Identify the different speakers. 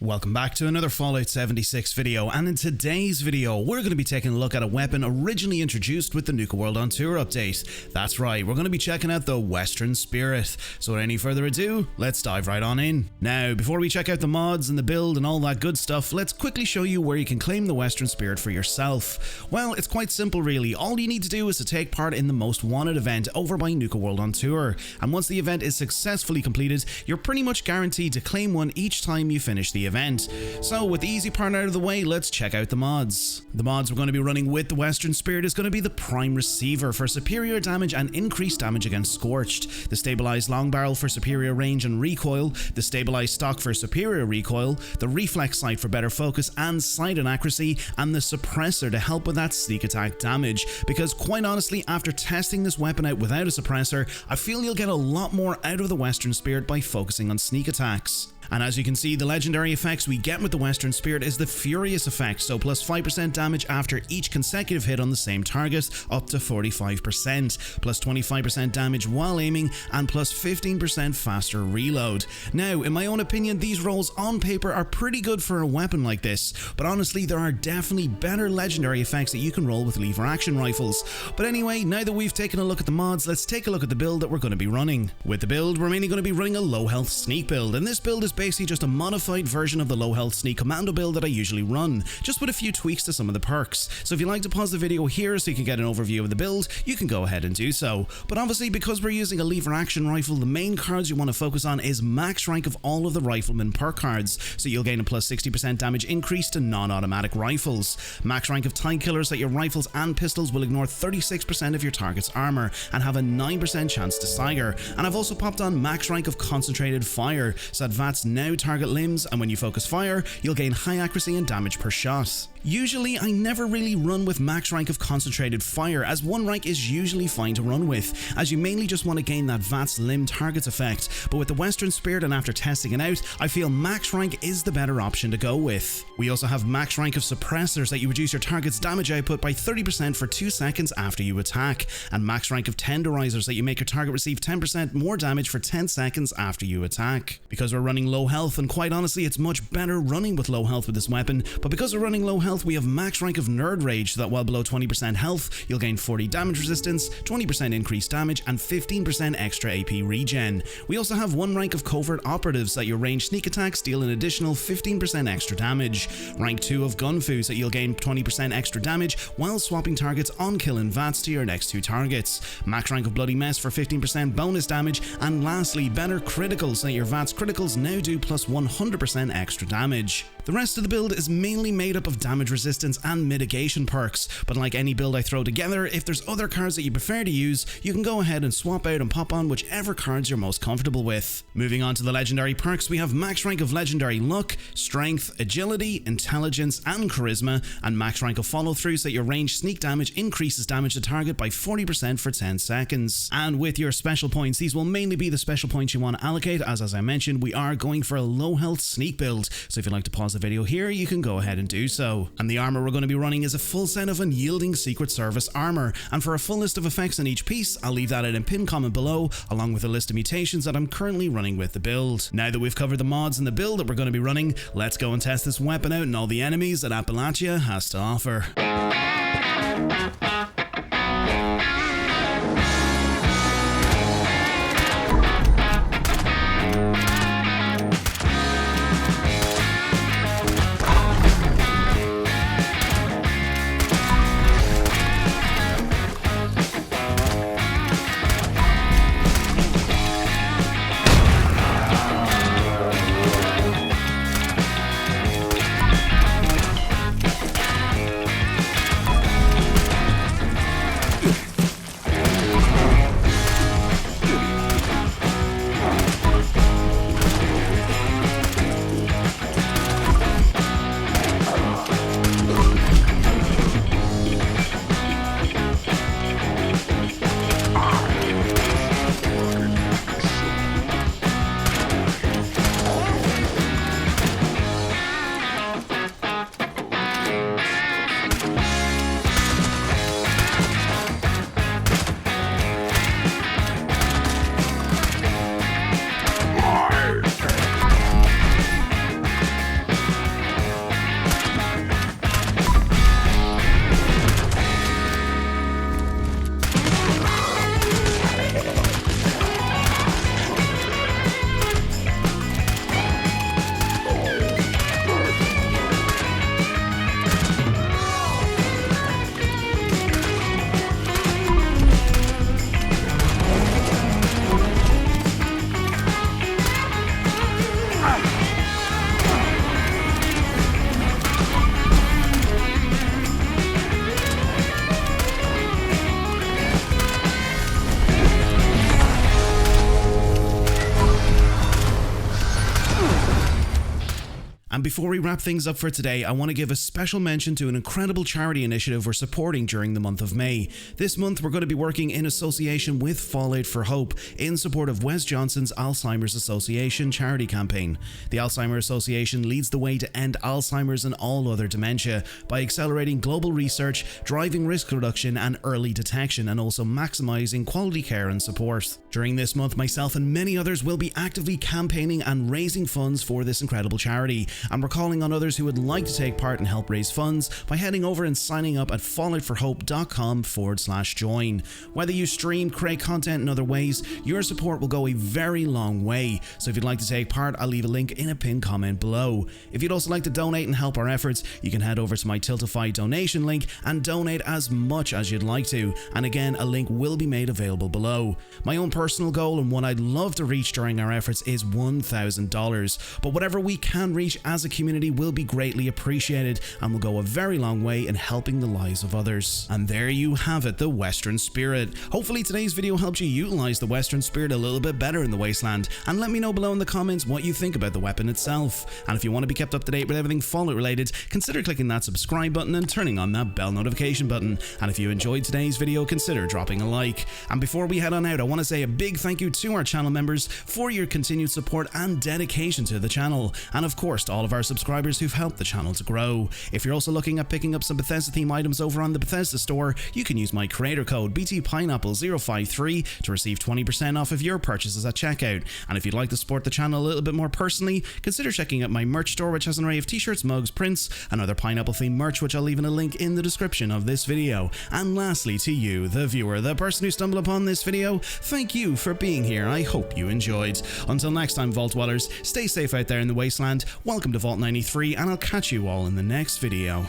Speaker 1: Welcome back to another Fallout 76 video, and in today's video we're going to be taking a look at a weapon originally introduced with the Nuka World on Tour update. That's right, we're going to be checking out the Western Spirit. So without any further ado, let's dive right on in. Now, before we check out the mods and the build and all that good stuff, let's quickly show you where you can claim the Western Spirit for yourself. Well, it's quite simple really. All you need to do is to take part in the Most Wanted event over by Nuka World on Tour, and once the event is successfully completed, you're pretty much guaranteed to claim one each time you finish the event. So with the easy part out of the way, let's check out the mods. The mods we're going to be running with the Western Spirit is going to be the Prime Receiver for superior damage and increased damage against Scorched, the Stabilized Long Barrel for superior range and recoil, the Stabilized Stock for superior recoil, the Reflex Sight for better focus and sight and accuracy, and the Suppressor to help with that sneak attack damage, because quite honestly, after testing this weapon out without a suppressor, I feel you'll get a lot more out of the Western Spirit by focusing on sneak attacks. And as you can see, the legendary effects we get with the Western Spirit is the Furious effect, so plus 5% damage after each consecutive hit on the same target, up to 45%, plus 25% damage while aiming, and plus 15% faster reload. Now, in my own opinion, these rolls on paper are pretty good for a weapon like this, but honestly, there are definitely better legendary effects that you can roll with lever action rifles. But anyway, now that we've taken a look at the mods, let's take a look at the build that we're going to be running. With the build, we're mainly going to be running a low health sneak build, and this build is basically just a modified version of the low health sneak commando build that I usually run, just with a few tweaks to some of the perks. So if you'd like to pause the video here so you can get an overview of the build, you can go ahead and do so. But obviously, because we're using a lever action rifle, the main cards you want to focus on is max rank of all of the rifleman perk cards, so you'll gain a plus 60% damage increase to non-automatic rifles. Max rank of Tide Killers, that your rifles and pistols will ignore 36% of your target's armor and have a 9% chance to stagger. And I've also popped on max rank of Concentrated Fire, so that VATs now target limbs, and when you focus fire, you'll gain high accuracy and damage per shot. Usually, I never really run with max rank of Concentrated Fire, as 1 rank is usually fine to run with, as you mainly just want to gain that VATS limb targets effect, but with the Western Spirit and after testing it out, I feel max rank is the better option to go with. We also have max rank of Suppressors, that you reduce your target's damage output by 30% for 2 seconds after you attack, and max rank of Tenderizers, that you make your target receive 10% more damage for 10 seconds after you attack. Because we're running low health, and quite honestly it's much better running with low health with this weapon, but because we're running low health, we have max rank of Nerd Rage, so that while below 20% health, you'll gain 40 damage resistance, 20% increased damage, and 15% extra AP regen. We also have 1 rank of Covert Operatives, that your ranged sneak attacks deal an additional 15% extra damage. Rank 2 of Gunfu, so you'll gain 20% extra damage while swapping targets on kill and VATs to your next 2 targets. Max rank of Bloody Mess for 15% bonus damage, and lastly, better criticals, so that your VATs criticals now do plus 100% extra damage. The rest of the build is mainly made up of damage resistance and mitigation perks, but like any build I throw together, if there's other cards that you prefer to use, you can go ahead and swap out and pop on whichever cards you're most comfortable with. Moving on to the legendary perks, we have max rank of Legendary Luck, Strength, Agility, Intelligence, and Charisma, and max rank of Follow Through, so that your ranged sneak damage increases damage to target by 40% for 10 seconds. And with your special points, these will mainly be the special points you want to allocate, as I mentioned, we are going for a low health sneak build, so if you'd like to pause the video here, you can go ahead and do so. And the armor we're going to be running is a full set of Unyielding Secret Service armor, and for a full list of effects on each piece, I'll leave that in a pinned comment below, along with a list of mutations that I'm currently running with the build. Now that we've covered the mods and the build that we're going to be running, let's go and test this weapon out and all the enemies that Appalachia has to offer. And before we wrap things up for today, I want to give a special mention to an incredible charity initiative we're supporting during the month of May. This month we're going to be working in association with Fallout for Hope in support of Wes Johnson's Alzheimer's Association charity campaign. The Alzheimer's Association leads the way to end Alzheimer's and all other dementia by accelerating global research, driving risk reduction and early detection, and also maximising quality care and support. During this month, myself and many others will be actively campaigning and raising funds for this incredible charity, and we're calling on others who would like to take part and help raise funds by heading over and signing up at falloutforhope.com/join. Whether you stream, create content in other ways, your support will go a very long way, so if you'd like to take part, I'll leave a link in a pinned comment below. If you'd also like to donate and help our efforts, you can head over to my Tiltify donation link and donate as much as you'd like to, and again, a link will be made available below. My own personal goal and what I'd love to reach during our efforts is $1,000, but whatever we can reach as a community will be greatly appreciated and will go a very long way in helping the lives of others. And there you have it, the Western Spirit. Hopefully today's video helped you utilize the Western Spirit a little bit better in the Wasteland, and let me know below in the comments what you think about the weapon itself. And if you want to be kept up to date with everything Fallout related, consider clicking that subscribe button and turning on that bell notification button. And if you enjoyed today's video, consider dropping a like. And before we head on out, I want to say a big thank you to our channel members for your continued support and dedication to the channel, and of course to all of our subscribers who've helped the channel to grow. If you're also looking at picking up some Bethesda theme items over on the Bethesda store, you can use my creator code BTPineapple053 to receive 20% off of your purchases at checkout. And if you'd like to support the channel a little bit more personally, consider checking out my merch store, which has an array of t-shirts, mugs, prints, and other pineapple themed merch, which I'll leave in a link in the description of this video. And lastly, to you, the viewer, the person who stumbled upon this video, thank you for being here. I hope you enjoyed. Until next time, Vault Dwellers, stay safe out there in the Wasteland. Welcome to Vault 93, and I'll catch you all in the next video.